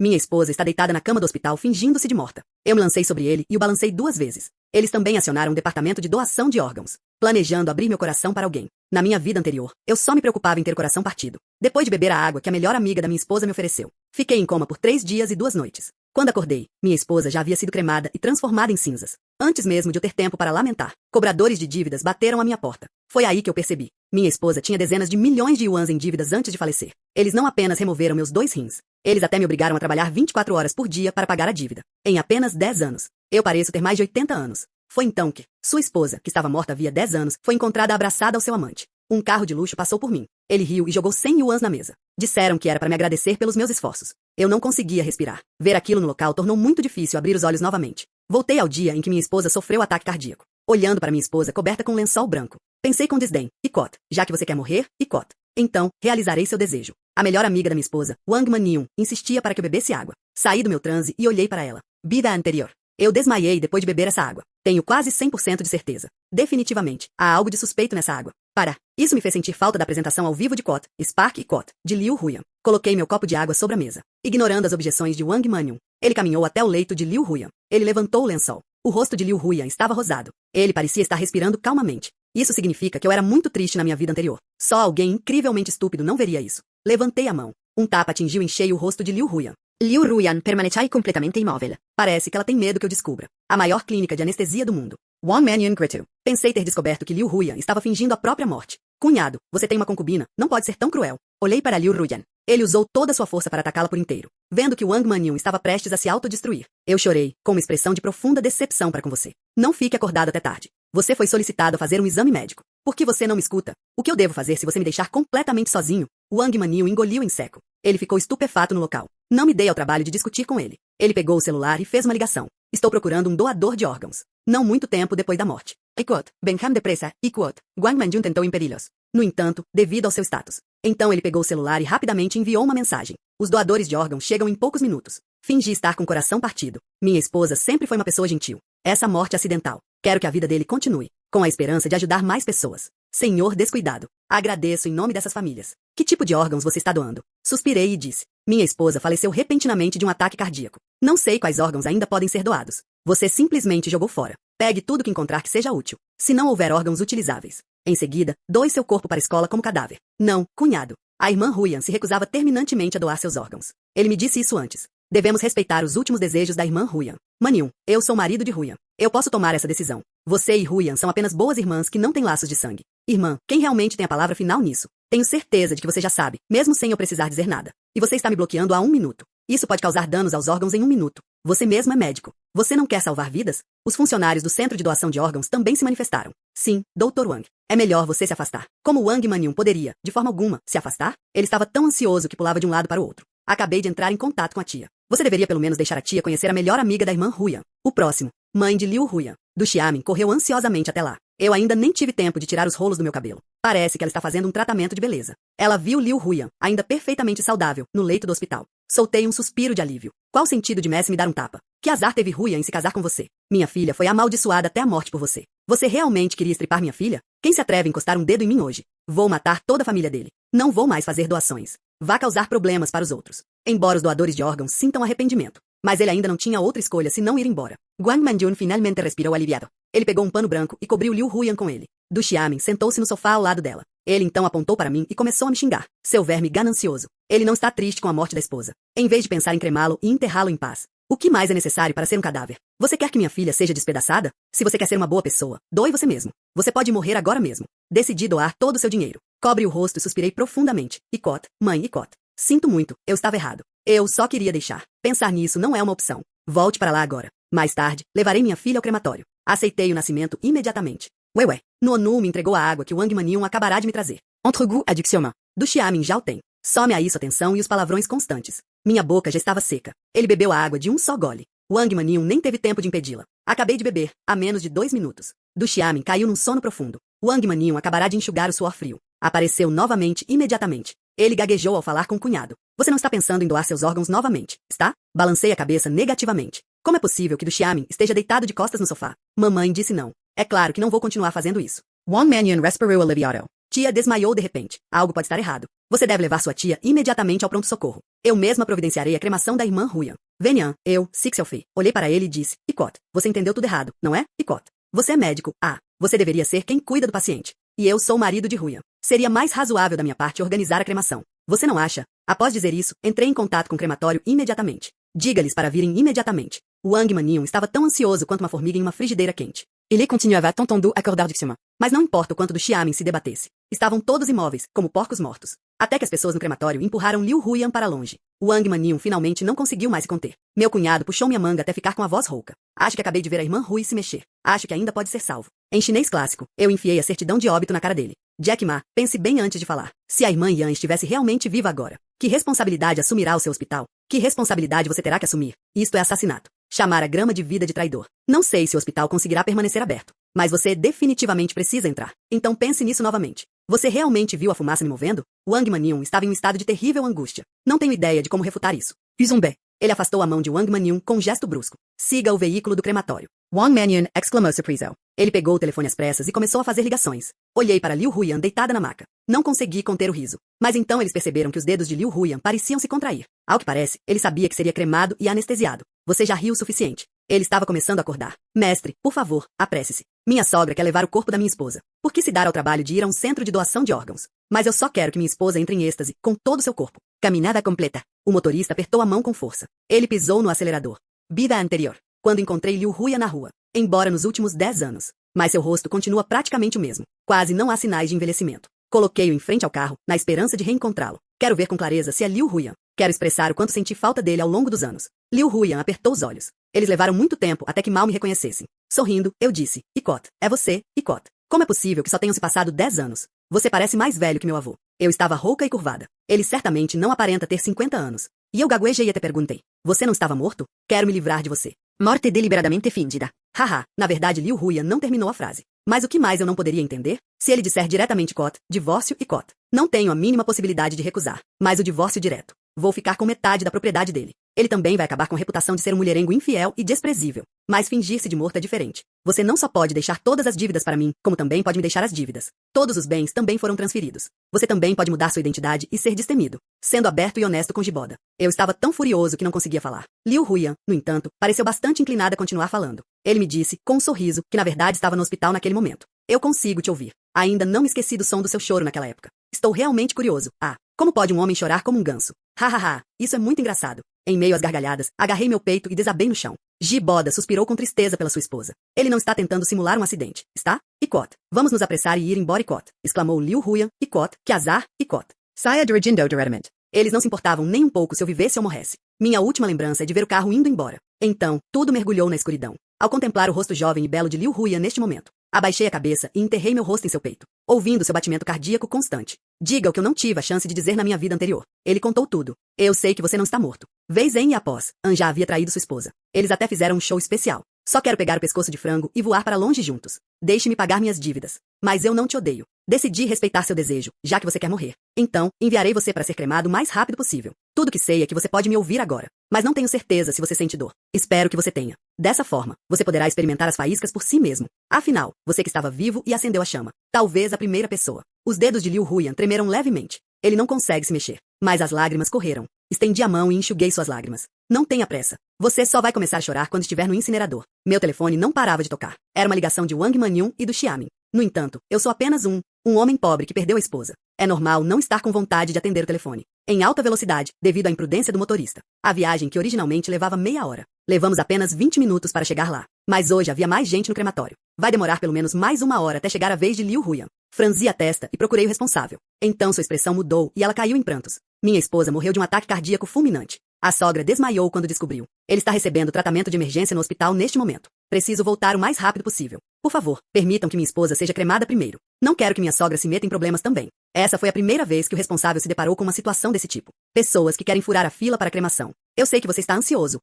Minha esposa está deitada na cama do hospital fingindo-se de morta. Eu me lancei sobre ele e o balancei 2 vezes. Eles também acionaram o departamento de doação de órgãos, planejando abrir meu coração para alguém. Na minha vida anterior, eu só me preocupava em ter o coração partido. Depois de beber a água que a melhor amiga da minha esposa me ofereceu, fiquei em coma por 3 dias e 2 noites. Quando acordei, minha esposa já havia sido cremada e transformada em cinzas. Antes mesmo de eu ter tempo para lamentar, cobradores de dívidas bateram à minha porta. Foi aí que eu percebi. Minha esposa tinha dezenas de milhões de yuans em dívidas antes de falecer. Eles não apenas removeram meus 2 rins. Eles até me obrigaram a trabalhar 24 horas por dia para pagar a dívida. Em apenas 10 anos. Eu pareço ter mais de 80 anos. Foi então que sua esposa, que estava morta havia 10 anos, foi encontrada abraçada ao seu amante. Um carro de luxo passou por mim. Ele riu e jogou 100 yuans na mesa. Disseram que era para me agradecer pelos meus esforços. Eu não conseguia respirar. Ver aquilo no local tornou muito difícil abrir os olhos novamente. Voltei ao dia em que minha esposa sofreu ataque cardíaco. Olhando para minha esposa coberta com um lençol branco. Pensei com desdém. Icot, já que você quer morrer, Icot. Então, realizarei seu desejo. A melhor amiga da minha esposa, Wang Manium, insistia para que eu bebesse água. Saí do meu transe e olhei para ela. Vida anterior. Eu desmaiei depois de beber essa água. Tenho quase 100% de certeza. Definitivamente, há algo de suspeito nessa água. Para. Isso me fez sentir falta da apresentação ao vivo de Kot, Spark e Kot, de Liu Huyan. Coloquei meu copo de água sobre a mesa, ignorando as objeções de Wang Manium. Ele caminhou até o leito de Liu Huyan. Ele levantou o lençol. O rosto de Liu Huyan estava rosado. Ele parecia estar respirando calmamente. Isso significa que eu era muito triste na minha vida anterior. Só alguém incrivelmente estúpido não veria isso. Levantei a mão. Um tapa atingiu em cheio o rosto de Liu Huyan. Liu Huyan permaneceu completamente imóvel. Parece que ela tem medo que eu descubra. A maior clínica de anestesia do mundo. Wang Manium gritou. Pensei ter descoberto que Liu Huyan estava fingindo a própria morte. Cunhado, você tem uma concubina, não pode ser tão cruel. Olhei para Liu Huyan. Ele usou toda sua força para atacá-la por inteiro. Vendo que Wang Manium estava prestes a se autodestruir, eu chorei, com uma expressão de profunda decepção para com você. Não fique acordado até tarde. Você foi solicitado a fazer um exame médico. Por que você não me escuta? O que eu devo fazer se você me deixar completamente sozinho? Wang Manium engoliu em seco. Ele ficou estupefato no local. Não me dei ao trabalho de discutir com ele. Ele pegou o celular e fez uma ligação. Estou procurando um doador de órgãos. Não muito tempo depois da morte. Icot, Benham depressa, Icot. Wang Manium tentou impedi-los. No entanto, devido ao seu status. Então ele pegou o celular e rapidamente enviou uma mensagem. Os doadores de órgãos chegam em poucos minutos. Fingi estar com o coração partido. Minha esposa sempre foi uma pessoa gentil. Essa morte acidental. Quero que a vida dele continue, com a esperança de ajudar mais pessoas. Senhor descuidado. Agradeço em nome dessas famílias. Que tipo de órgãos você está doando? Suspirei e disse. Minha esposa faleceu repentinamente de um ataque cardíaco. Não sei quais órgãos ainda podem ser doados. Você simplesmente jogou fora. Pegue tudo que encontrar que seja útil. Se não houver órgãos utilizáveis. Em seguida, doe seu corpo para a escola como cadáver. Não, cunhado. A irmã Huyan se recusava terminantemente a doar seus órgãos. Ele me disse isso antes. Devemos respeitar os últimos desejos da irmã Huyan. Manium, eu sou marido de Huyan. Eu posso tomar essa decisão. Você e Huyan são apenas boas irmãs que não têm laços de sangue. Irmã, quem realmente tem a palavra final nisso? Tenho certeza de que você já sabe, mesmo sem eu precisar dizer nada. E você está me bloqueando há 1 minuto. Isso pode causar danos aos órgãos em 1 minuto. Você mesmo é médico. Você não quer salvar vidas? Os funcionários do Centro de Doação de Órgãos também se manifestaram. Sim, Dr. Wang. É melhor você se afastar. Como Wang Manium poderia, de forma alguma, se afastar? Ele estava tão ansioso que pulava de um lado para o outro. Acabei de entrar em contato com a tia. Você deveria pelo menos deixar a tia conhecer a melhor amiga da irmã Huyan. O próximo. Mãe de Liu Huyan. Du Xiamin correu ansiosamente até lá. Eu ainda nem tive tempo de tirar os rolos do meu cabelo. Parece que ela está fazendo um tratamento de beleza. Ela viu Liu Huyan, ainda perfeitamente saudável, no leito do hospital. Soltei um suspiro de alívio. Qual o sentido de Messi me dar um tapa? Que azar teve Huyan em se casar com você? Minha filha foi amaldiçoada até a morte por você. Você realmente queria estripar minha filha? Quem se atreve a encostar um dedo em mim hoje? Vou matar toda a família dele. Não vou mais fazer doações. Vá causar problemas para os outros. Embora os doadores de órgãos sintam arrependimento. Mas ele ainda não tinha outra escolha senão ir embora. Wang Manjun finalmente respirou aliviado. Ele pegou um pano branco e cobriu Liu Huyan com ele. Du Xiamin sentou-se no sofá ao lado dela. Ele então apontou para mim e começou a me xingar. Seu verme ganancioso. Ele não está triste com a morte da esposa. Em vez de pensar em cremá-lo e enterrá-lo em paz. O que mais é necessário para ser um cadáver? Você quer que minha filha seja despedaçada? Se você quer ser uma boa pessoa, doe você mesmo. Você pode morrer agora mesmo. Decidi doar todo o seu dinheiro. Cobre o rosto e suspirei profundamente. Icot, mãe Icot. Sinto muito, eu estava errado. Eu só queria deixar. Pensar nisso não é uma opção. Volte para lá agora. Mais tarde, levarei minha filha ao crematório. Aceitei o nascimento imediatamente. Ué. Nuonu me entregou a água que o Wang Manium acabará de me trazer. Entregoût addiction. Du Xiamin já o tem. Some a isso a tensão e os palavrões constantes. Minha boca já estava seca. Ele bebeu a água de um só gole. Wang Manium nem teve tempo de impedi-la. Acabei de beber, há menos de 2 minutos. Du Xiamin caiu num sono profundo. Wang Manium acabará de enxugar o suor frio. Apareceu novamente imediatamente. Ele gaguejou ao falar com o cunhado. Você não está pensando em doar seus órgãos novamente, está? Balancei a cabeça negativamente. Como é possível que Du Xiamin esteja deitado de costas no sofá? Mamãe disse não. É claro que não vou continuar fazendo isso. Wang Manium respirou aliviado. Tia desmaiou de repente. Algo pode estar errado. Você deve levar sua tia imediatamente ao pronto-socorro. Eu mesma providenciarei a cremação da irmã Huyan. Venian, eu, Sixelfei, olhei para ele e disse, Icot, você entendeu tudo errado, não é, Icot? Você é médico, você deveria ser quem cuida do paciente. E eu sou o marido de Huyan. Seria mais razoável da minha parte organizar a cremação. Você não acha? Após dizer isso, entrei em contato com o crematório imediatamente. Diga-lhes para virem imediatamente. Wang Manion estava tão ansioso quanto uma formiga em uma frigideira quente. Ele continuava tentando acordar de cima. Mas não importa o quanto do Xiamen se debatesse. Estavam todos imóveis, como porcos mortos. Até que as pessoas no crematório empurraram Liu Huyan para longe. Wang Manion finalmente não conseguiu mais se conter. Meu cunhado puxou minha manga até ficar com a voz rouca. Acho que acabei de ver a irmã Hui se mexer. Acho que ainda pode ser salvo. Em chinês clássico, eu enfiei a certidão de óbito na cara dele. Jack Ma, pense bem antes de falar. Se a irmã Yan estivesse realmente viva agora, que responsabilidade assumirá o seu hospital? Que responsabilidade você terá que assumir? Isto é assassinato. Chamar a grama de vida de traidor. Não sei se o hospital conseguirá permanecer aberto. Mas você definitivamente precisa entrar. Então pense nisso novamente. Você realmente viu a fumaça me movendo? Wang Manion estava em um estado de terrível angústia. Não tenho ideia de como refutar isso. Zumbi. Ele afastou a mão de Wang Manion com um gesto brusco. Siga o veículo do crematório. Wang Manion exclamou surpreso. Ele pegou o telefone às pressas e começou a fazer ligações. Olhei para Liu Huyan deitada na maca. Não consegui conter o riso. Mas então eles perceberam que os dedos de Liu Huyan pareciam se contrair. Ao que parece, ele sabia que seria cremado e anestesiado. Você já riu o suficiente. Ele estava começando a acordar. Mestre, por favor, apresse-se. Minha sogra quer levar o corpo da minha esposa. Por que se dar ao trabalho de ir a um centro de doação de órgãos? Mas eu só quero que minha esposa entre em êxtase, com todo o seu corpo. Caminhada completa. O motorista apertou a mão com força. Ele pisou no acelerador. Vida anterior. Quando encontrei Liu Huyan na rua. Embora nos últimos 10 anos. Mas seu rosto continua praticamente o mesmo. Quase não há sinais de envelhecimento. Coloquei-o em frente ao carro, na esperança de reencontrá-lo. Quero ver com clareza se é Liu Huyan. Quero expressar o quanto senti falta dele ao longo dos anos. Liu Huyan apertou os olhos. Eles levaram muito tempo até que mal me reconhecessem. Sorrindo, eu disse, Icot, é você, Icot. Como é possível que só tenham se passado 10 anos? Você parece mais velho que meu avô. Eu estava rouca e curvada. Ele certamente não aparenta ter 50 anos. E eu gaguejei e te perguntei, você não estava morto? Quero me livrar de você. Morte deliberadamente fingida. Haha, na verdade Liu Huyan não terminou a frase. Mas o que mais eu não poderia entender? Se ele disser diretamente Icot, divórcio e Icot. Não tenho a mínima possibilidade de recusar. Mas o divórcio direto. Vou ficar com metade da propriedade dele. Ele também vai acabar com a reputação de ser um mulherengo infiel e desprezível. Mas fingir-se de morto é diferente. Você não só pode deixar todas as dívidas para mim, como também pode me deixar as dívidas. Todos os bens também foram transferidos. Você também pode mudar sua identidade e ser destemido. Sendo aberto e honesto com Giboda. Eu estava tão furioso que não conseguia falar. Liu Huyan, no entanto, pareceu bastante inclinado a continuar falando. Ele me disse, com um sorriso, que na verdade estava no hospital naquele momento. Eu consigo te ouvir. Ainda não me esqueci do som do seu choro naquela época. Estou realmente curioso. Como pode um homem chorar como um ganso? Hahaha, isso é muito engraçado. Em meio às gargalhadas, agarrei meu peito e desabei no chão. Giboda suspirou com tristeza pela sua esposa. Ele não está tentando simular um acidente, está? Icot, vamos nos apressar e ir embora Icot, exclamou Liu Huyan. Icot, que azar, Icot. Saia dirigindo diretamente. Eles não se importavam nem um pouco se eu vivesse ou morresse. Minha última lembrança é de ver o carro indo embora. Então, tudo mergulhou na escuridão. Ao contemplar o rosto jovem e belo de Liu Huyan neste momento, abaixei a cabeça e enterrei meu rosto em seu peito, ouvindo seu batimento cardíaco constante. Diga o que eu não tive a chance de dizer na minha vida anterior. Ele contou tudo. Eu sei que você não está morto. Vez em e após, An já havia traído sua esposa. Eles até fizeram um show especial. Só quero pegar o pescoço de frango e voar para longe juntos. Deixe-me pagar minhas dívidas. Mas eu não te odeio. Decidi respeitar seu desejo, já que você quer morrer. Então, enviarei você para ser cremado o mais rápido possível. Tudo que sei é que você pode me ouvir agora. Mas não tenho certeza se você sente dor. Espero que você tenha. Dessa forma, você poderá experimentar as faíscas por si mesmo. Afinal, você que estava vivo e acendeu a chama. Talvez a primeira pessoa. Os dedos de Liu Huyan tremeram levemente. Ele não consegue se mexer. Mas as lágrimas correram. Estendi a mão e enxuguei suas lágrimas. Não tenha pressa. Você só vai começar a chorar quando estiver no incinerador. Meu telefone não parava de tocar. Era uma ligação de Wang Manion e do Xiamen. No entanto, eu sou apenas um homem pobre que perdeu a esposa. É normal não estar com vontade de atender o telefone. Em alta velocidade, devido à imprudência do motorista. A viagem que originalmente levava meia hora. Levamos apenas 20 minutos para chegar lá. Mas hoje havia mais gente no crematório. Vai demorar pelo menos mais 1 hora até chegar a vez de Liu Huyan. Franzi a testa e procurei o responsável. Então sua expressão mudou e ela caiu em prantos. Minha esposa morreu de um ataque cardíaco fulminante. A sogra desmaiou quando descobriu. Ele está recebendo tratamento de emergência no hospital neste momento. Preciso voltar o mais rápido possível. Por favor, permitam que minha esposa seja cremada primeiro. Não quero que minha sogra se meta em problemas também. Essa foi a primeira vez que o responsável se deparou com uma situação desse tipo. Pessoas que querem furar a fila para a cremação. Eu sei que você está ansioso.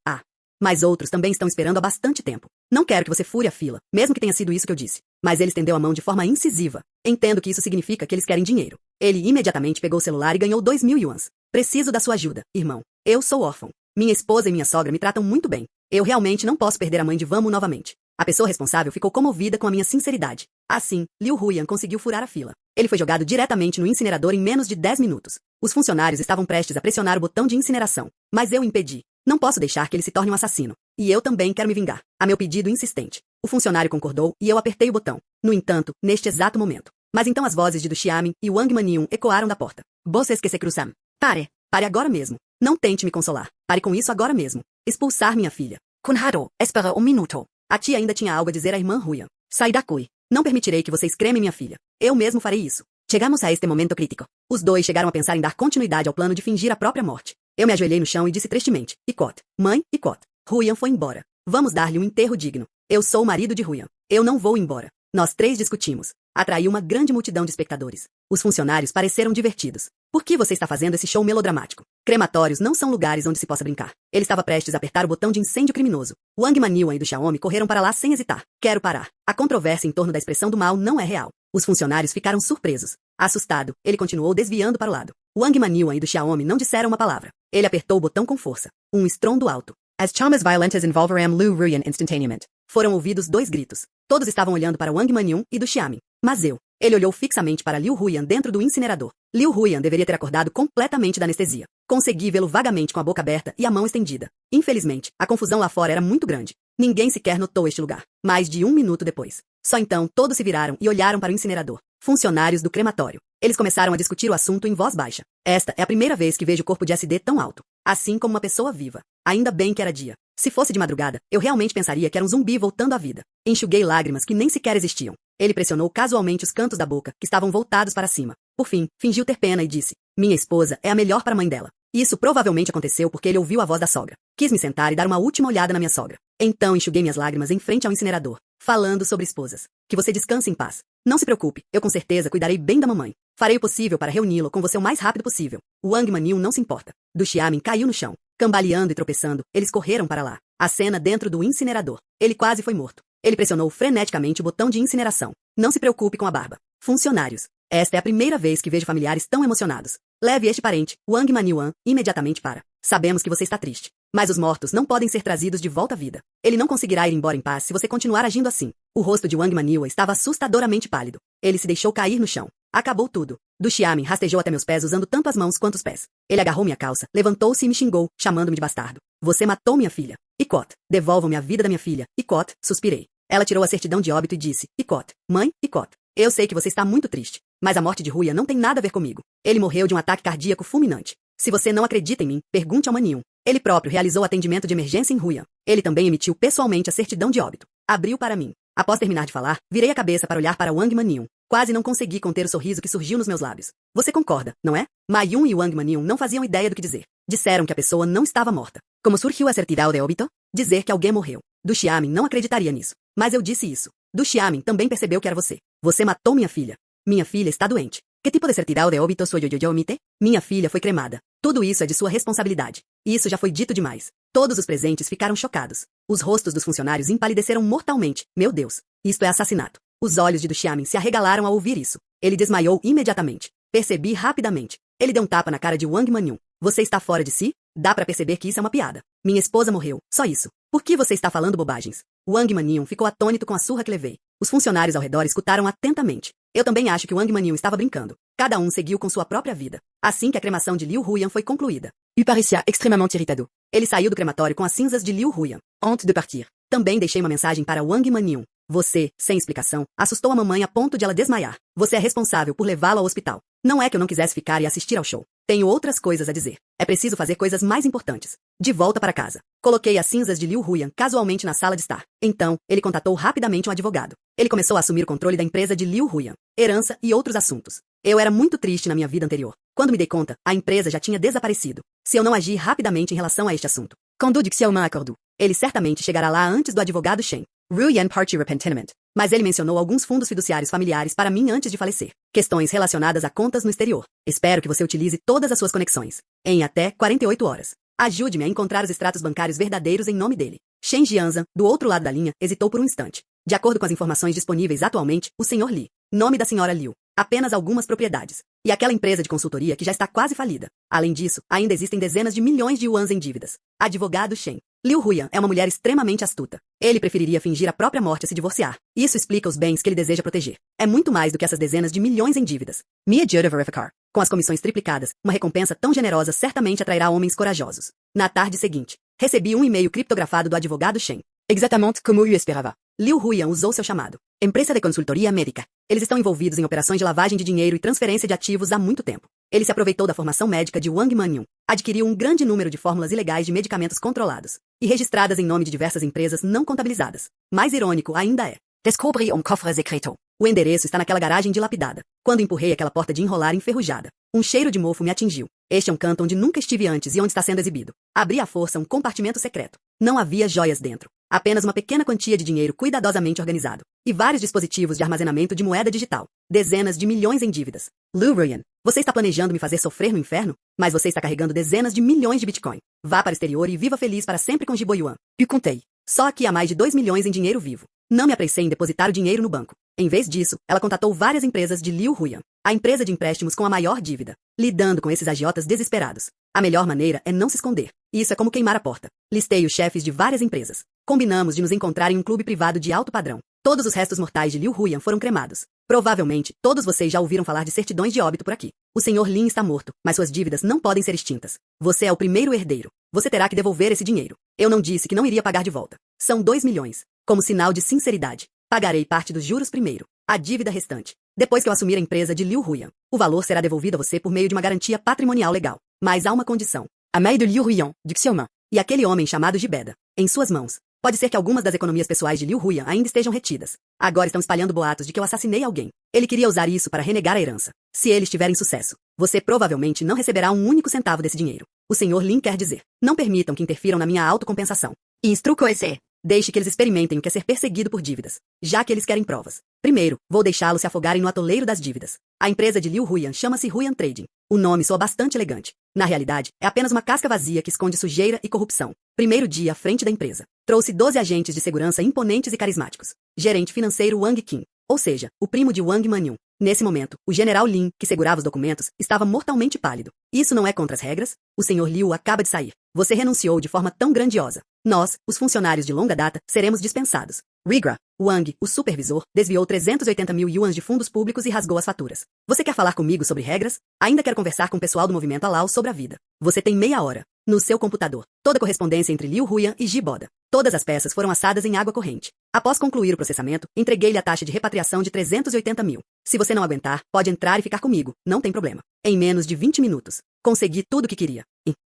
Mas outros também estão esperando há bastante tempo. Não quero que você fure a fila, mesmo que tenha sido isso que eu disse. Mas ele estendeu a mão de forma incisiva. Entendo que isso significa que eles querem dinheiro. Ele imediatamente pegou o celular e ganhou 2.000 yuans. Preciso da sua ajuda, irmão. Eu sou órfão. Minha esposa e minha sogra me tratam muito bem. Eu realmente não posso perder a mãe de Vamo novamente. A pessoa responsável ficou comovida com a minha sinceridade. Assim, Liu Huyan conseguiu furar a fila. Ele foi jogado diretamente no incinerador em menos de 10 minutos. Os funcionários estavam prestes a pressionar o botão de incineração, mas eu impedi. Não posso deixar que ele se torne um assassino. E eu também quero me vingar. A meu pedido insistente. O funcionário concordou e eu apertei o botão. No entanto, neste exato momento. Mas então as vozes de Du Xiamin e Wang Mannion ecoaram da porta. Vocês que se cruzam. Pare. Pare agora mesmo. Não tente me consolar. Pare com isso agora mesmo. Expulsar minha filha. Conrado, espera um minuto. A tia ainda tinha algo a dizer à irmã Huyan. Sai daqui. Não permitirei que vocês cremem minha filha. Eu mesmo farei isso. Chegamos a este momento crítico. Os dois chegaram a pensar em dar continuidade ao plano de fingir a própria morte. Eu me ajoelhei no chão e disse tristemente, Icot, mãe, Icot. Huyan foi embora. Vamos dar-lhe um enterro digno. Eu sou o marido de Huyan. Eu não vou embora. Nós três discutimos. Atraiu uma grande multidão de espectadores. Os funcionários pareceram divertidos. Por que você está fazendo esse show melodramático? Crematórios não são lugares onde se possa brincar. Ele estava prestes a apertar o botão de incêndio criminoso. Wang Mannion e do Xiaomi correram para lá sem hesitar. Quero parar. A controvérsia em torno da expressão do mal não é real. Os funcionários ficaram surpresos. Assustado, ele continuou desviando para o lado. Wang Mannion e do Xiaomi não disseram uma palavra. Ele apertou o botão com força. Um estrondo alto. As chamas violentas envolveram Liu Ruyan instantaneamente. Foram ouvidos 2 gritos. Todos estavam olhando para Wang Mannion e do Xiaomi. Mas ele olhou fixamente para Liu Ruyan dentro do incinerador. Liu Ruyan deveria ter acordado completamente da anestesia. Consegui vê-lo vagamente com a boca aberta e a mão estendida. Infelizmente, a confusão lá fora era muito grande. Ninguém sequer notou este lugar. Mais de 1 minuto depois. Só então todos se viraram e olharam para o incinerador. Funcionários do crematório. Eles começaram a discutir o assunto em voz baixa. Esta é a primeira vez que vejo o corpo de SD tão alto. Assim como uma pessoa viva. Ainda bem que era dia. Se fosse de madrugada, eu realmente pensaria que era um zumbi voltando à vida. Enxuguei lágrimas que nem sequer existiam. Ele pressionou casualmente os cantos da boca, que estavam voltados para cima. Por fim, fingiu ter pena e disse, minha esposa é a melhor para a mãe dela. Isso provavelmente aconteceu porque ele ouviu a voz da sogra. Quis me sentar e dar uma última olhada na minha sogra. Então enxuguei minhas lágrimas em frente ao incinerador, falando sobre esposas. Que você descanse em paz. Não se preocupe, eu com certeza cuidarei bem da mamãe. Farei o possível para reuni-lo com você o mais rápido possível. Wang Mannion não se importa. Du Xiamin caiu no chão. Cambaleando e tropeçando, eles correram para lá. A cena dentro do incinerador. Ele quase foi morto. Ele pressionou freneticamente o botão de incineração. Não se preocupe com a barba. Funcionários. Esta é a primeira vez que vejo familiares tão emocionados. Leve este parente, Wang Mannion, imediatamente para. Sabemos que você está triste. Mas os mortos não podem ser trazidos de volta à vida. Ele não conseguirá ir embora em paz se você continuar agindo assim. O rosto de Wang Mannion estava assustadoramente pálido. Ele se deixou cair no chão. Acabou tudo. Du Xiamin rastejou até meus pés usando tanto as mãos quanto os pés. Ele agarrou minha calça, levantou-se e me xingou, chamando-me de bastardo. Você matou minha filha. Icot, devolvam-me a vida da minha filha. Icot, suspirei. Ela tirou a certidão de óbito e disse, Icot, mãe, Icot. Eu sei que você está muito triste, mas a morte de Huyan não tem nada a ver comigo. Ele morreu de um ataque cardíaco fulminante. Se você não acredita em mim, pergunte ao Mannion. Ele próprio realizou atendimento de emergência em Huyan. Ele também emitiu pessoalmente a certidão de óbito. Abriu para mim. Após terminar de falar, virei a cabeça para olhar para Wang Mannion. Quase não consegui conter o sorriso que surgiu nos meus lábios. Você concorda, não é? Ma Yun e Wang Mannion não faziam ideia do que dizer. Disseram que a pessoa não estava morta. Como surgiu a certidão de óbito? Dizer que alguém morreu. Du Xiamin não acreditaria nisso. Mas eu disse isso. Du Xiamin também percebeu que era você. Você matou minha filha. Minha filha está doente. Que tipo de certidão de óbito sou eu omite? Minha filha foi cremada. Tudo isso é de sua responsabilidade. Isso já foi dito demais. Todos os presentes ficaram chocados. Os rostos dos funcionários empalideceram mortalmente. Meu Deus. Isto é assassinato. Os olhos de Du Xiamin se arregalaram ao ouvir isso. Ele desmaiou imediatamente. Percebi rapidamente. Ele deu um tapa na cara de Wang Mannion. Você está fora de si? Dá para perceber que isso é uma piada. Minha esposa morreu. Só isso. Por que você está falando bobagens? Wang Mannion ficou atônito com a surra que levei. Os funcionários ao redor escutaram atentamente. Eu também acho que Wang Mannion estava brincando. Cada um seguiu com sua própria vida. Assim que a cremação de Liu Ruyan foi concluída. Il parecia extrêmement irritado. Ele saiu do crematório com as cinzas de Liu Ruyan. Antes de partir. Também deixei uma mensagem para Wang Mannion. Você, sem explicação, assustou a mamãe a ponto de ela desmaiar. Você é responsável por levá-la ao hospital. Não é que eu não quisesse ficar e assistir ao show. Tenho outras coisas a dizer. É preciso fazer coisas mais importantes. De volta para casa. Coloquei as cinzas de Liu Ruyan casualmente na sala de estar. Então, ele contatou rapidamente um advogado. Ele começou a assumir o controle da empresa de Liu Ruyan, herança e outros assuntos. Eu era muito triste na minha vida anterior. Quando me dei conta, a empresa já tinha desaparecido. Se eu não agir rapidamente em relação a este assunto. Quando de Xiaoman acordou. Ele certamente chegará lá antes do advogado Shen. Ruyan partiu repentinamente. Mas ele mencionou alguns fundos fiduciários familiares para mim antes de falecer. Questões relacionadas a contas no exterior. Espero que você utilize todas as suas conexões. Em até 48 horas. Ajude-me a encontrar os extratos bancários verdadeiros em nome dele. Shen Jianzhan, do outro lado da linha, hesitou por um instante. De acordo com as informações disponíveis atualmente, o Sr. Li. Nome da Sra. Liu. Apenas algumas propriedades. E aquela empresa de consultoria que já está quase falida. Além disso, ainda existem dezenas de milhões de yuans em dívidas. Advogado Shen. Liu Ruyan é uma mulher extremamente astuta. Ele preferiria fingir a própria morte a se divorciar. Isso explica os bens que ele deseja proteger. É muito mais do que essas dezenas de milhões em dívidas. Me ajuda a verificar. Com as comissões triplicadas, uma recompensa tão generosa certamente atrairá homens corajosos. Na tarde seguinte, recebi um e-mail criptografado do advogado Shen. Exatamente como eu esperava. Liu Huiyan usou seu chamado. Empresa de consultoria médica. Eles estão envolvidos em operações de lavagem de dinheiro e transferência de ativos há muito tempo. Ele se aproveitou da formação médica de Wang Manyun, adquiriu um grande número de fórmulas ilegais de medicamentos controlados e registradas em nome de diversas empresas não contabilizadas. Mais irônico ainda é: descobri um cofre secreto. O endereço está naquela garagem dilapidada. Quando empurrei aquela porta de enrolar enferrujada, um cheiro de mofo me atingiu. Este é um canto onde nunca estive antes e onde está sendo exibido. Abri à força um compartimento secreto. Não havia joias dentro. Apenas uma pequena quantia de dinheiro cuidadosamente organizado. E vários dispositivos de armazenamento de moeda digital. Dezenas de milhões em dívidas. Liu Huiyan, você está planejando me fazer sofrer no inferno? Mas você está carregando dezenas de milhões de Bitcoin. Vá para o exterior e viva feliz para sempre com Jibo Yuan. E contei. Só aqui há mais de 2 milhões em dinheiro vivo. Não me apressei em depositar o dinheiro no banco. Em vez disso, ela contatou várias empresas de Liu Huiyan, a empresa de empréstimos com a maior dívida, lidando com esses agiotas desesperados. A melhor maneira é não se esconder. Isso é como queimar a porta. Listei os chefes de várias empresas. Combinamos de nos encontrar em um clube privado de alto padrão. Todos os restos mortais de Liu Huiyan foram cremados. Provavelmente, todos vocês já ouviram falar de certidões de óbito por aqui. O Sr. Lin está morto, mas suas dívidas não podem ser extintas. Você é o primeiro herdeiro. Você terá que devolver esse dinheiro. Eu não disse que não iria pagar de volta. São 2 milhões. Como sinal de sinceridade, pagarei parte dos juros primeiro. A dívida restante, depois que eu assumir a empresa de Liu Huiyan. O valor será devolvido a você por meio de uma garantia patrimonial legal. Mas há uma condição. A mãe de Liu Huiyan, de Xiaoman, e aquele homem chamado Gibeda, em suas mãos. Pode ser que algumas das economias pessoais de Liu Huiyan ainda estejam retidas. Agora estão espalhando boatos de que eu assassinei alguém. Ele queria usar isso para renegar a herança. Se eles tiverem sucesso, você provavelmente não receberá um único centavo desse dinheiro. O Sr. Lin quer dizer, não permitam que interfiram na minha autocompensação. Instruco esse. Deixe que eles experimentem o que é ser perseguido por dívidas, já que eles querem provas. Primeiro, vou deixá-los se afogarem no atoleiro das dívidas. A empresa de Liu Huiyan chama-se Huiyan Trading. O nome soa bastante elegante. Na realidade, é apenas uma casca vazia que esconde sujeira e corrupção. Primeiro dia à frente da empresa. Trouxe 12 agentes de segurança imponentes e carismáticos. Gerente financeiro Wang Qin, ou seja, o primo de Wang Manyun. Nesse momento, o general Lin, que segurava os documentos, estava mortalmente pálido. Isso não é contra as regras? O Sr. Liu acaba de sair. Você renunciou de forma tão grandiosa. Nós, os funcionários de longa data, seremos dispensados. Rigra, Wang, o supervisor, desviou 380 mil yuans de fundos públicos e rasgou as faturas. Você quer falar comigo sobre regras? Ainda quero conversar com o pessoal do movimento Alau sobre a vida. Você tem meia hora. No seu computador, toda a correspondência entre Liu Huiyan e Jiboda. Todas as peças foram assadas em água corrente. Após concluir o processamento, entreguei-lhe a taxa de repatriação de 380 mil. Se você não aguentar, pode entrar e ficar comigo, não tem problema. Em menos de 20 minutos, consegui tudo o que queria,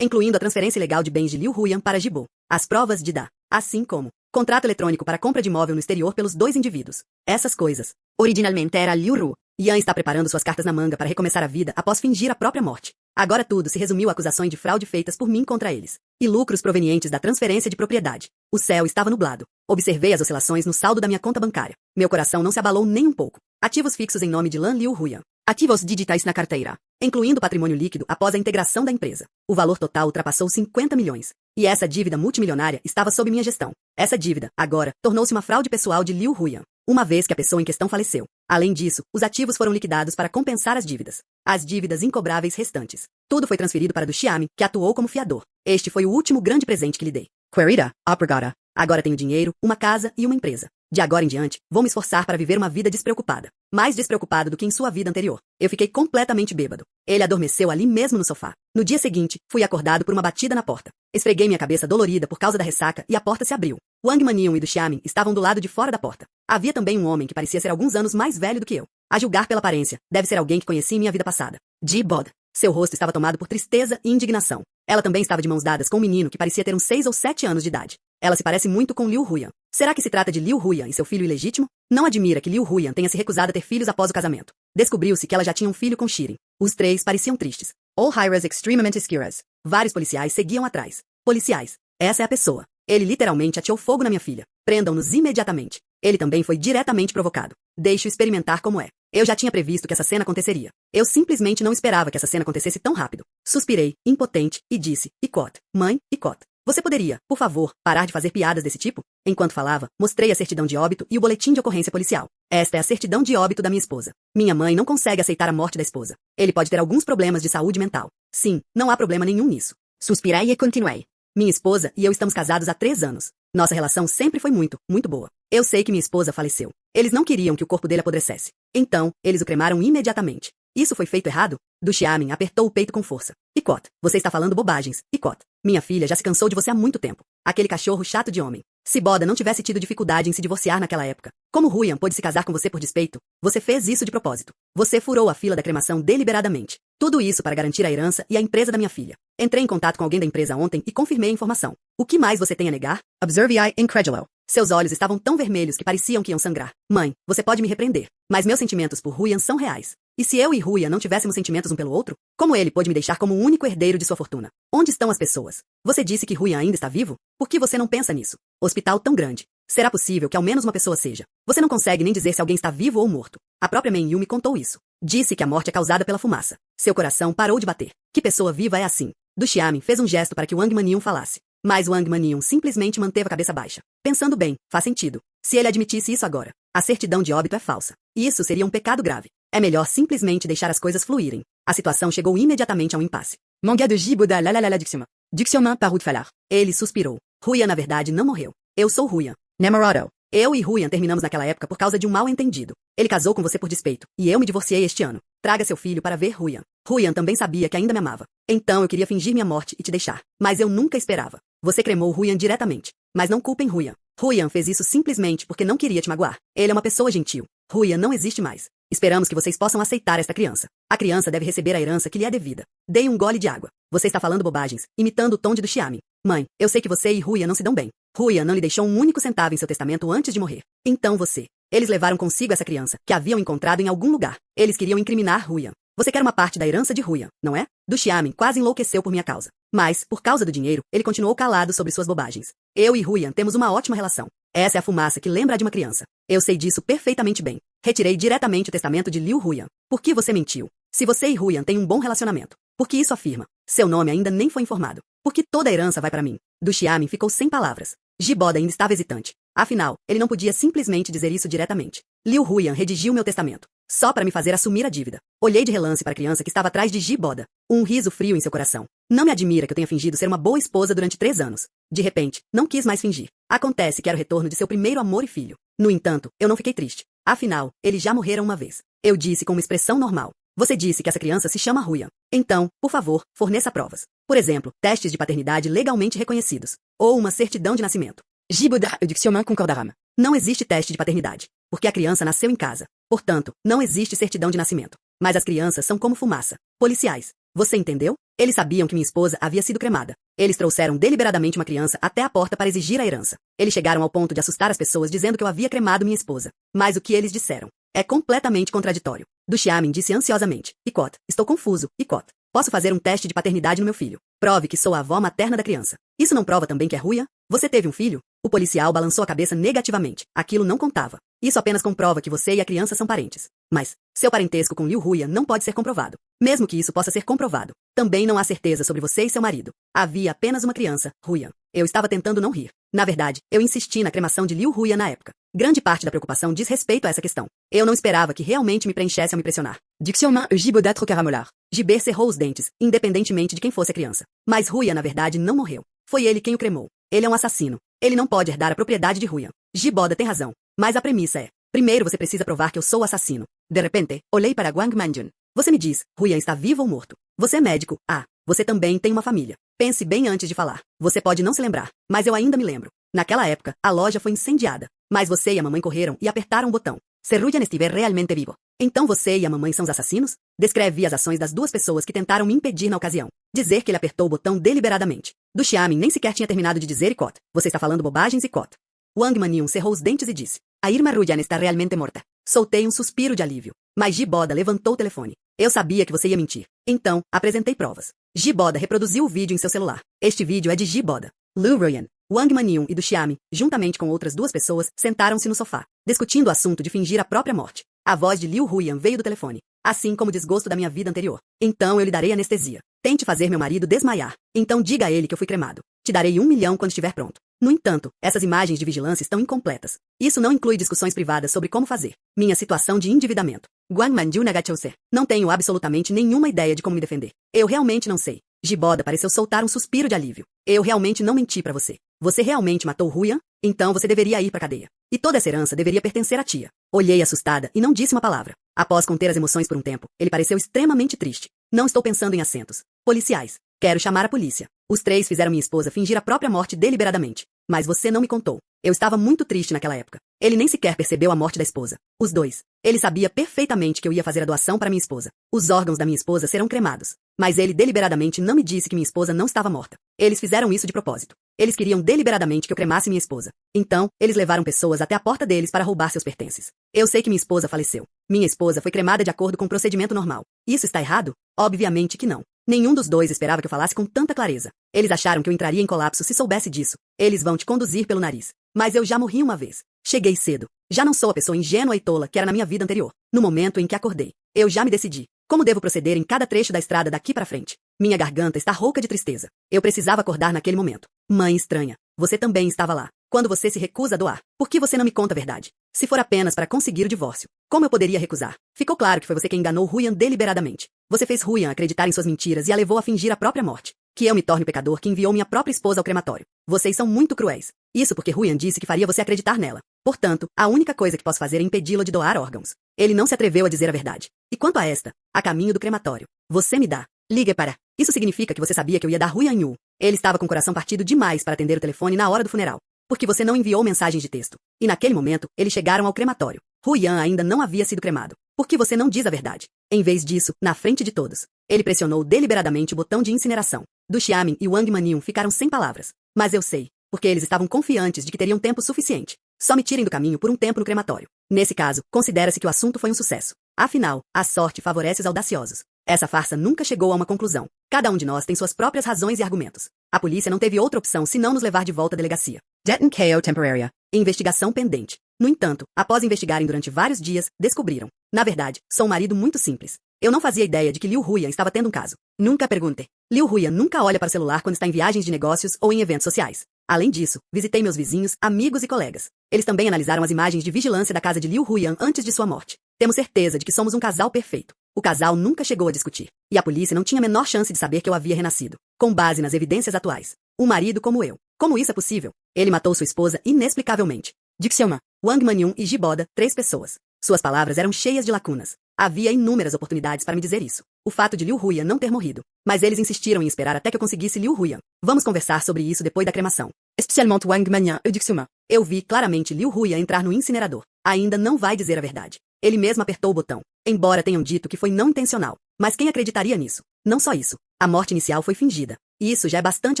incluindo a transferência ilegal de bens de Liu Huiyan para Jibo, as provas de assim como contrato eletrônico para compra de imóvel no exterior pelos 2 indivíduos. Essas coisas. Originalmente era Liu Ru. Yan está preparando suas cartas na manga para recomeçar a vida após fingir a própria morte. Agora tudo se resumiu a acusações de fraude feitas por mim contra eles. E lucros provenientes da transferência de propriedade. O céu estava nublado. Observei as oscilações no saldo da minha conta bancária. Meu coração não se abalou nem um pouco. Ativos fixos em nome de Lan Liu Huiyan. Ativos digitais na carteira, incluindo patrimônio líquido após a integração da empresa. O valor total ultrapassou 50 milhões. E essa dívida multimilionária estava sob minha gestão. Essa dívida, agora, tornou-se uma fraude pessoal de Liu Huiyan, uma vez que a pessoa em questão faleceu. Além disso, os ativos foram liquidados para compensar as dívidas. As dívidas incobráveis restantes. Tudo foi transferido para do Xiaomi, que atuou como fiador. Este foi o último grande presente que lhe dei. Querida, obrigada. Agora tenho dinheiro, uma casa e uma empresa. De agora em diante, vou me esforçar para viver uma vida despreocupada. Mais despreocupado do que em sua vida anterior. Eu fiquei completamente bêbado. Ele adormeceu ali mesmo no sofá. No dia seguinte, fui acordado por uma batida na porta. Esfreguei minha cabeça dolorida por causa da ressaca e a porta se abriu. Wang Manyun e do Xiaomi estavam do lado de fora da porta. Havia também um homem que parecia ser alguns anos mais velho do que eu. A julgar pela aparência, deve ser alguém que conheci em minha vida passada. Ji-bod. Seu rosto estava tomado por tristeza e indignação. Ela também estava de mãos dadas com um menino que parecia ter uns 6 ou 7 anos de idade. Ela se parece muito com Liu Huiyan. Será que se trata de Liu Huiyan e seu filho ilegítimo? Não admira que Liu Huiyan tenha se recusado a ter filhos após o casamento. Descobriu-se que ela já tinha um filho com Shirin. Os 3 pareciam tristes. All hiras extremamente escuras. Vários policiais seguiam atrás. Policiais. Essa é a pessoa. Ele literalmente ateou fogo na minha filha. Prendam-nos imediatamente. Ele também foi diretamente provocado. Deixe-o experimentar como é. Eu já tinha previsto que essa cena aconteceria. Eu simplesmente não esperava que essa cena acontecesse tão rápido. Suspirei, impotente, e disse, Icot, mãe, Icot. Você poderia, por favor, parar de fazer piadas desse tipo? Enquanto falava, mostrei a certidão de óbito e o boletim de ocorrência policial. Esta é a certidão de óbito da minha esposa. Minha mãe não consegue aceitar a morte da esposa. Ele pode ter alguns problemas de saúde mental. Sim, não há problema nenhum nisso. Suspirei e continuei. Minha esposa e eu estamos casados há 3 anos. Nossa relação sempre foi muito, muito boa. Eu sei que minha esposa faleceu. Eles não queriam que o corpo dele apodrecesse. Então, eles o cremaram imediatamente. Isso foi feito errado? Du Xiamin apertou o peito com força. Icot, você está falando bobagens, Icot. Minha filha já se cansou de você há muito tempo. Aquele cachorro chato de homem. Se Boda não tivesse tido dificuldade em se divorciar naquela época, como Huyan pôde se casar com você por despeito? Você fez isso de propósito. Você furou a fila da cremação deliberadamente. Tudo isso para garantir a herança e a empresa da minha filha. Entrei em contato com alguém da empresa ontem e confirmei a informação. O que mais você tem a negar? Observei incrédulo. Seus olhos estavam tão vermelhos que pareciam que iam sangrar. Mãe, você pode me repreender, mas meus sentimentos por Huyan são reais. E se eu e Huyan não tivéssemos sentimentos um pelo outro, como ele pôde me deixar como o único herdeiro de sua fortuna? Onde estão as pessoas? Você disse que Huyan ainda está vivo? Por que você não pensa nisso? Hospital tão grande. Será possível que ao menos uma pessoa seja? Você não consegue nem dizer se alguém está vivo ou morto. A própria Meng Yu me contou isso. Disse que a morte é causada pela fumaça. Seu coração parou de bater. Que pessoa viva é assim? Du Xiamin fez um gesto para que Wang Manion falasse. Mas Wang Manion simplesmente manteve a cabeça baixa. Pensando bem, faz sentido. Se ele admitisse isso agora, a certidão de óbito é falsa. E isso seria um pecado grave. É melhor simplesmente deixar as coisas fluírem. A situação chegou imediatamente a um impasse. Mangá de Jiboda lalalala Dixioma. Dixioma parou de falar. Ele suspirou. Huyan na verdade não morreu. Eu sou Huyan. Namorado. Eu e Huyan terminamos naquela época por causa de um mal-entendido. Ele casou com você por despeito, e eu me divorciei este ano. Traga seu filho para ver Huyan. Huyan também sabia que ainda me amava. Então eu queria fingir minha morte e te deixar. Mas eu nunca esperava. Você cremou Huyan diretamente. Mas não culpem Huyan. Huyan fez isso simplesmente porque não queria te magoar. Ele é uma pessoa gentil. Huyan não existe mais. Esperamos que vocês possam aceitar esta criança. A criança deve receber a herança que lhe é devida. Dei um gole de água. Você está falando bobagens, imitando o tom de Du Xiamin. Mãe, eu sei que você e Huyan não se dão bem. Huyan não lhe deixou um único centavo em seu testamento antes de morrer. Então você. Eles levaram consigo essa criança, que haviam encontrado em algum lugar. Eles queriam incriminar Huyan. Você quer uma parte da herança de Huyan, não é? Du Xiamin quase enlouqueceu por minha causa. Mas, por causa do dinheiro, ele continuou calado sobre suas bobagens. Eu e Huyan temos uma ótima relação. Essa é a fumaça que lembra a de uma criança. Eu sei disso perfeitamente bem. Retirei diretamente o testamento de Liu Huyan. Por que você mentiu? Se você e Huyan têm um bom relacionamento, por que isso afirma? Seu nome ainda nem foi informado. Por que toda a herança vai para mim? Du Xiamin ficou sem palavras. Jiboda ainda estava hesitante. Afinal, ele não podia simplesmente dizer isso diretamente. Liu Huyan redigiu meu testamento, só para me fazer assumir a dívida. Olhei de relance para a criança que estava atrás de Jiboda. Um riso frio em seu coração. Não me admira que eu tenha fingido ser uma boa esposa durante 3 anos. De repente, não quis mais fingir. Acontece que era o retorno de seu primeiro amor e filho. No entanto, eu não fiquei triste. Afinal, eles já morreram uma vez. Eu disse com uma expressão normal. Você disse que essa criança se chama Huyan. Então, por favor, forneça provas. Por exemplo, testes de paternidade legalmente reconhecidos. Ou uma certidão de nascimento. Jiboda e Dixioma concordaram. Não existe teste de paternidade, porque a criança nasceu em casa. Portanto, não existe certidão de nascimento. Mas as crianças são como fumaça. Policiais. Você entendeu? Eles sabiam que minha esposa havia sido cremada. Eles trouxeram deliberadamente uma criança até a porta para exigir a herança. Eles chegaram ao ponto de assustar as pessoas dizendo que eu havia cremado minha esposa. Mas o que eles disseram é completamente contraditório. Du Xiamin disse ansiosamente. Icot, estou confuso. Icot, posso fazer um teste de paternidade no meu filho. Prove que sou a avó materna da criança. Isso não prova também que é Huyan? Você teve um filho? O policial balançou a cabeça negativamente. Aquilo não contava. Isso apenas comprova que você e a criança são parentes. Mas, seu parentesco com Liu Huyan não pode ser comprovado. Mesmo que isso possa ser comprovado, também não há certeza sobre você e seu marido. Havia apenas uma criança, Huyan. Eu estava tentando não rir. Na verdade, eu insisti na cremação de Liu Huyan na época. Grande parte da preocupação diz respeito a essa questão. Eu não esperava que realmente me preenchesse ao me pressionar. Dixioma e Jiboda trocaram olhar. Jibê cerrou os dentes, independentemente de quem fosse a criança. Mas Huyan, na verdade, não morreu. Foi ele quem o cremou. Ele é um assassino. Ele não pode herdar a propriedade de Huyan. Jiboda tem razão. Mas a premissa é: primeiro você precisa provar que eu sou o assassino. De repente, olhei para Wang Manjun. Você me diz, Huyan está vivo ou morto? Você é médico. Ah, você também tem uma família. Pense bem antes de falar. Você pode não se lembrar, mas eu ainda me lembro. Naquela época, a loja foi incendiada. Mas você e a mamãe correram e apertaram o botão. Se Huyan estiver realmente vivo, então você e a mamãe são os assassinos? Descreve as ações das duas pessoas que tentaram me impedir na ocasião. Dizer que ele apertou o botão deliberadamente. Du Xiamin nem sequer tinha terminado de dizer Icot. Você está falando bobagens, Icot. Wang Manion cerrou os dentes e disse. A irmã Huyan está realmente morta. Soltei um suspiro de alívio. Mas Jiboda levantou o telefone. Eu sabia que você ia mentir. Então, apresentei provas. Jiboda reproduziu o vídeo em seu celular. Este vídeo é de Jiboda. Liu Huyan, Wang Manion e Du Xiamin, juntamente com outras 2 pessoas, sentaram-se no sofá, discutindo o assunto de fingir a própria morte. A voz de Liu Huyan veio do telefone, assim como o desgosto da minha vida anterior. Então eu lhe darei anestesia. Tente fazer meu marido desmaiar. Então diga a ele que eu fui cremado. Te darei 1 milhão quando estiver pronto. No entanto, essas imagens de vigilância estão incompletas. Isso não inclui discussões privadas sobre como fazer. Minha situação de endividamento. Guang Manju agachou-se. Não tenho absolutamente nenhuma ideia de como me defender. Eu realmente não sei. Jiboda pareceu soltar um suspiro de alívio. Eu realmente não menti para você. Você realmente matou Huyan? Então você deveria ir para cadeia. E toda essa herança deveria pertencer à tia. Olhei assustada e não disse uma palavra. Após conter as emoções por um tempo, ele pareceu extremamente triste. Não estou pensando em assentos policiais. Quero chamar a polícia. Os três fizeram minha esposa fingir a própria morte deliberadamente. Mas você não me contou. Eu estava muito triste naquela época. Ele nem sequer percebeu a morte da esposa. Os dois. Ele sabia perfeitamente que eu ia fazer a doação para minha esposa. Os órgãos da minha esposa serão cremados. Mas ele deliberadamente não me disse que minha esposa não estava morta. Eles fizeram isso de propósito. Eles queriam deliberadamente que eu cremasse minha esposa. Então, eles levaram pessoas até a porta deles para roubar seus pertences. Eu sei que minha esposa faleceu. Minha esposa foi cremada de acordo com o procedimento normal. Isso está errado? Obviamente que não. Nenhum dos dois esperava que eu falasse com tanta clareza. Eles acharam que eu entraria em colapso se soubesse disso. Eles vão te conduzir pelo nariz. Mas eu já morri uma vez. Cheguei cedo. Já não sou a pessoa ingênua e tola que era na minha vida anterior. No momento em que acordei, eu já me decidi. Como devo proceder em cada trecho da estrada daqui para frente? Minha garganta está rouca de tristeza. Eu precisava acordar naquele momento. Mãe estranha, você também estava lá. Quando você se recusa a doar, por que você não me conta a verdade? Se for apenas para conseguir o divórcio, como eu poderia recusar? Ficou claro que foi você quem enganou Ruyan deliberadamente. Você fez Ruyan acreditar em suas mentiras e a levou a fingir a própria morte. Que eu me torne o pecador que enviou minha própria esposa ao crematório. Vocês são muito cruéis. Isso porque Ruyan disse que faria você acreditar nela. Portanto, a única coisa que posso fazer é impedi-lo de doar órgãos. Ele não se atreveu a dizer a verdade. E quanto a esta, a caminho do crematório, você me dá. Ligue para. Isso significa que você sabia que eu ia dar Ruyan Yu. Ele estava com o coração partido demais para atender o telefone na hora do funeral. Porque você não enviou mensagens de texto. E naquele momento, eles chegaram ao crematório. Ruyan ainda não havia sido cremado. Por que você não diz a verdade? Em vez disso, na frente de todos, ele pressionou deliberadamente o botão de incineração. Du Xiamin e Wang Manium ficaram sem palavras. Mas eu sei, porque eles estavam confiantes de que teriam tempo suficiente. Só me tirem do caminho por um tempo no crematório. Nesse caso, considera-se que o assunto foi um sucesso. Afinal, a sorte favorece os audaciosos. Essa farsa nunca chegou a uma conclusão. Cada um de nós tem suas próprias razões e argumentos. A polícia não teve outra opção senão nos levar de volta à delegacia. Detention KO temporária. Investigação pendente. No entanto, após investigarem durante vários dias, descobriram. Na verdade, sou um marido muito simples. Eu não fazia ideia de que Liu Ruyan estava tendo um caso. Nunca pergunte. Liu Ruyan nunca olha para o celular quando está em viagens de negócios ou em eventos sociais. Além disso, visitei meus vizinhos, amigos e colegas. Eles também analisaram as imagens de vigilância da casa de Liu Ruyan antes de sua morte. Temos certeza de que somos um casal perfeito. O casal nunca chegou a discutir. E a polícia não tinha a menor chance de saber que eu havia renascido. Com base nas evidências atuais. Um marido como eu. Como isso é possível? Ele matou sua esposa inexplicavelmente. Dixioma, Wang Manium e Jiboda, 3 pessoas. Suas palavras eram cheias de lacunas. Havia inúmeras oportunidades para me dizer isso. O fato de Liu Ruyan não ter morrido. Mas eles insistiram em esperar até que eu conseguisse Liu Ruyan. Vamos conversar sobre isso depois da cremação. Especialmente Wang Manium e Dixioma. Eu vi claramente Liu Ruyan entrar no incinerador. Ainda não vai dizer a verdade. Ele mesmo apertou o botão. Embora tenham dito que foi não intencional. Mas quem acreditaria nisso? Não só isso. A morte inicial foi fingida. E isso já é bastante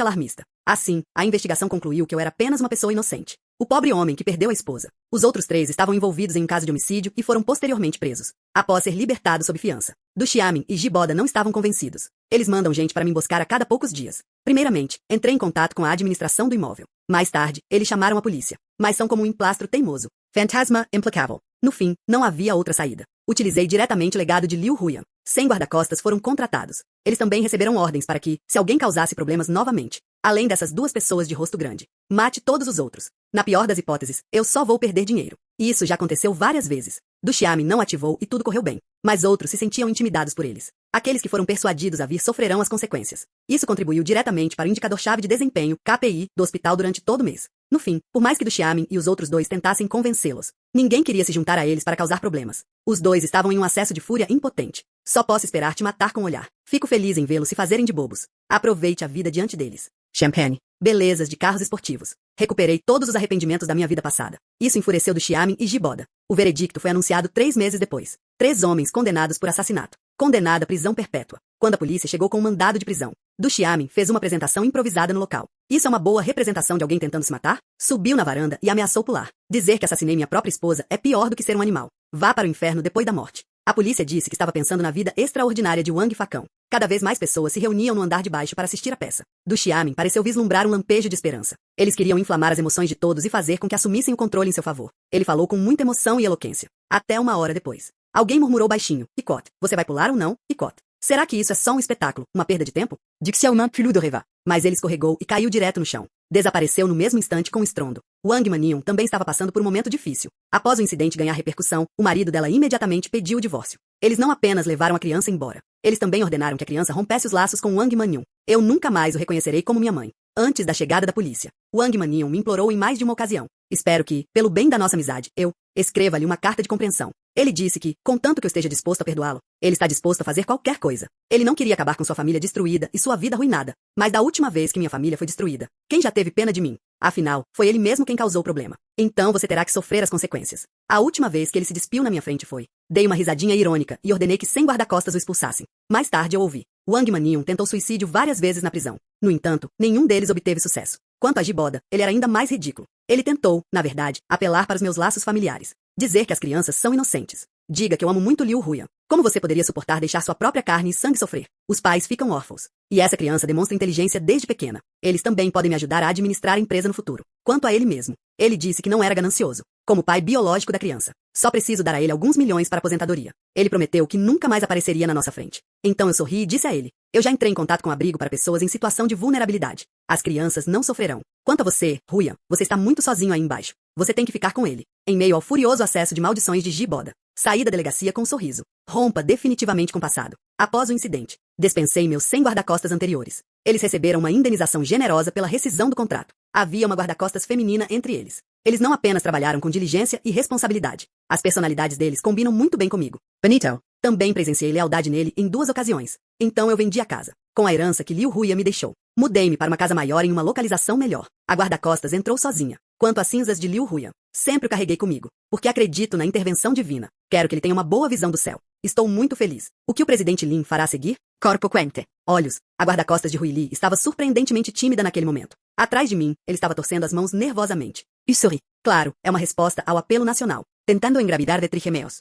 alarmista. Assim, a investigação concluiu que eu era apenas uma pessoa inocente. O pobre homem que perdeu a esposa. Os outros 3 estavam envolvidos em um caso de homicídio e foram posteriormente presos. Após ser libertados sob fiança. Du Xiamin e Jiboda não estavam convencidos. Eles mandam gente para me emboscar a cada poucos dias. Primeiramente, entrei em contato com a administração do imóvel. Mais tarde, eles chamaram a polícia. Mas são como um emplastro teimoso. Fantasma implacável. No fim, não havia outra saída. Utilizei diretamente o legado de Liu Ruyan. 100 guarda-costas foram contratados. Eles também receberam ordens para que, se alguém causasse problemas novamente, além dessas 2 pessoas de rosto grande, mate todos os outros. Na pior das hipóteses, eu só vou perder dinheiro. E isso já aconteceu várias vezes. Du Xiamin não ativou e tudo correu bem. Mas outros se sentiam intimidados por eles. Aqueles que foram persuadidos a vir sofrerão as consequências. Isso contribuiu diretamente para o indicador-chave de desempenho, KPI, do hospital durante todo o mês. No fim, por mais que Du Xiamin e os outros 2 tentassem convencê-los, ninguém queria se juntar a eles para causar problemas. Os 2 estavam em um acesso de fúria impotente. Só posso esperar te matar com o olhar. Fico feliz em vê-los se fazerem de bobos. Aproveite a vida diante deles. Champagne. Belezas de carros esportivos. Recuperei todos os arrependimentos da minha vida passada. Isso enfureceu Du Xiamin e Jiboda. O veredicto foi anunciado 3 meses depois. 3 homens condenados por assassinato. Condenada à prisão perpétua. Quando a polícia chegou com um mandado de prisão, Du Xiamin fez uma apresentação improvisada no local. Isso é uma boa representação de alguém tentando se matar? Subiu na varanda e ameaçou pular. Dizer que assassinei minha própria esposa é pior do que ser um animal. Vá para o inferno depois da morte. A polícia disse que estava pensando na vida extraordinária de Wang Facão. Cada vez mais pessoas se reuniam no andar de baixo para assistir a peça. Du Xiamin pareceu vislumbrar um lampejo de esperança. Eles queriam inflamar as emoções de todos e fazer com que assumissem o controle em seu favor. Ele falou com muita emoção e eloquência. Até uma hora depois. Alguém murmurou baixinho. Icot, você vai pular ou não? Icot. Será que isso é só um espetáculo, uma perda de tempo? Dixiaoman Pulu de Reva. Mas ele escorregou e caiu direto no chão. Desapareceu no mesmo instante com um estrondo. Wang Manium também estava passando por um momento difícil. Após o incidente ganhar repercussão, o marido dela imediatamente pediu o divórcio. Eles não apenas levaram a criança embora. Eles também ordenaram que a criança rompesse os laços com Wang Manium. Eu nunca mais o reconhecerei como minha mãe. Antes da chegada da polícia, Wang Manium me implorou em mais de uma ocasião. Espero que, pelo bem da nossa amizade, eu escreva-lhe uma carta de compreensão. Ele disse que, contanto que eu esteja disposto a perdoá-lo, ele está disposto a fazer qualquer coisa. Ele não queria acabar com sua família destruída e sua vida arruinada. Mas da última vez que minha família foi destruída, quem já teve pena de mim? Afinal, foi ele mesmo quem causou o problema. Então você terá que sofrer as consequências. A última vez que ele se despiu na minha frente foi. Dei uma risadinha irônica e ordenei que 100 guarda-costas o expulsassem. Mais tarde eu ouvi. Wang Manion tentou suicídio várias vezes na prisão. No entanto, nenhum deles obteve sucesso. Quanto a Jiboda, ele era ainda mais ridículo. Ele tentou, na verdade, apelar para os meus laços familiares. Dizer que as crianças são inocentes. Diga que eu amo muito Liu Huyan. Como você poderia suportar deixar sua própria carne e sangue sofrer? Os pais ficam órfãos. E essa criança demonstra inteligência desde pequena. Eles também podem me ajudar a administrar a empresa no futuro. Quanto a ele mesmo, ele disse que não era ganancioso. Como pai biológico da criança. Só preciso dar a ele alguns milhões para aposentadoria. Ele prometeu que nunca mais apareceria na nossa frente. Então eu sorri e disse a ele. Eu já entrei em contato com abrigo para pessoas em situação de vulnerabilidade. As crianças não sofrerão. Quanto a você, Huyan, você está muito sozinho aí embaixo. Você tem que ficar com ele. Em meio ao furioso acesso de maldições de Jiboda. Saí da delegacia com um sorriso. Rompa definitivamente com o passado. Após o incidente, dispensei meus 100 guarda-costas anteriores. Eles receberam uma indenização generosa pela rescisão do contrato. Havia uma guarda-costas feminina entre eles. Eles não apenas trabalharam com diligência e responsabilidade. As personalidades deles combinam muito bem comigo. Benito. Também presenciei lealdade nele em 2 ocasiões. Então eu vendi a casa. Com a herança que Liu Huyan me deixou. Mudei-me para uma casa maior em uma localização melhor. A guarda-costas entrou sozinha. Quanto às cinzas de Liu Huyan, sempre o carreguei comigo. Porque acredito na intervenção divina. Quero que ele tenha uma boa visão do céu. Estou muito feliz. O que o presidente Lin fará a seguir? Corpo quente. Olhos. A guarda-costas de Rui Li estava surpreendentemente tímida naquele momento. Atrás de mim, ele estava torcendo as mãos nervosamente. E sorri. Claro, é uma resposta ao apelo nacional. Tentando engravidar de trigemeos.